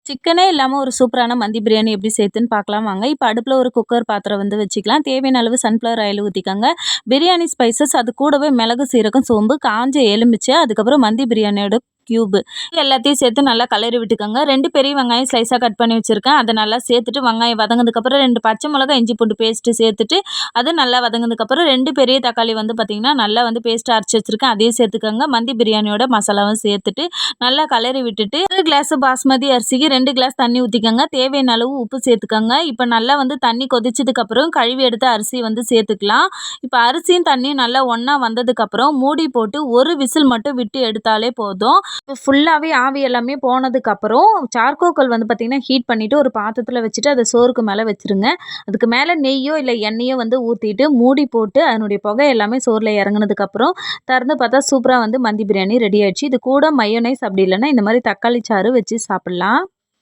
சிக்கனே இல்லாம ஒரு சூப்பரான மந்தி பிரியாணி எப்படி செய்யுதுன்னு பார்க்கலாம் வாங்க. இப்ப அடுப்புல ஒரு குக்கர் பாத்திரம் வந்து வச்சுக்கலாம். தேவையான அளவு சன்ஃப்ளவர் ஆயில் ஊத்திக்கோங்க. பிரியாணி ஸ்பைசஸ் அது கூடவே மிளகு, சீரகம், சோம்பு, காஞ்ச எலுமிச்சை, அதுக்கப்புறம் மந்தி பிரியாணியோட கியூப் எல்லாத்தையும் சேர்த்து நல்லா கலரி விட்டுக்கோங்க. 2 பெரிய வெங்காயம் ஸ்லைஸா கட் பண்ணி வச்சிருக்கேன். அத நல்லா சேர்த்துட்டு வெங்காயம் வதங்குனதுக்கப்புறம் 2 பச்சை மிளகாய், இஞ்சி பூண்டு பேஸ்ட் சேர்த்துட்டு அது நல்லா வதங்குனதுக்கப்புறம் 2 பெரிய தக்காளி வந்து பார்த்தீங்கன்னா, நல்லா வந்து பேஸ்ட்டா அரைச்சு வச்சிருக்கேன். அதையும் சேர்த்துக்கோங்க. மந்தி பிரியாணியோட மசாலாவும் சேர்த்துட்டு நல்லா கலரி விட்டுட்டு 1 கிளாஸ் பாஸ்மதி அரிசிக்கு 2 கிளாஸ் தண்ணி ஊத்திக்கோங்க. தேவையான அளவு உப்பு சேர்த்துக்கோங்க. இப்ப நல்லா வந்து தண்ணி கொதிச்சதுக்கப்புறம் கழுவி எடுத்த அரிசி வந்து சேர்த்துக்கலாம். இப்ப அரிசியும் தண்ணியும் நல்லா ஒண்ணா வந்ததுக்கப்புறம் மூடி போட்டு 1 விசில் மட்டும் விட்டு எடுத்தாலே போதும். ஃபுல்லாவே ஆவி எல்லாமே போனதுக்கப்புறம் சார்கோல் வந்து பார்த்தீங்கன்னா, ஹீட் பண்ணிட்டு ஒரு பாத்திரத்துல வச்சுட்டு அத சோறுக்கு மேல வச்சுருங்க. அதுக்கு மேல நெய்யோ இல்ல எண்ணெயோ வந்து ஊத்திட்டு மூடி போட்டு அதனுடைய புகை எல்லாமே சோறுல இறங்குனதுக்கப்புறம் திறந்து பார்த்தா சூப்பரா வந்து மந்தி பிரியாணி ரெடி ஆயிடுச்சு. இது கூட மயோனைஸ் அப்படி இல்லன்னா இந்த மாரி தக்காளி சாறு வச்சு சாப்பிடலாம்.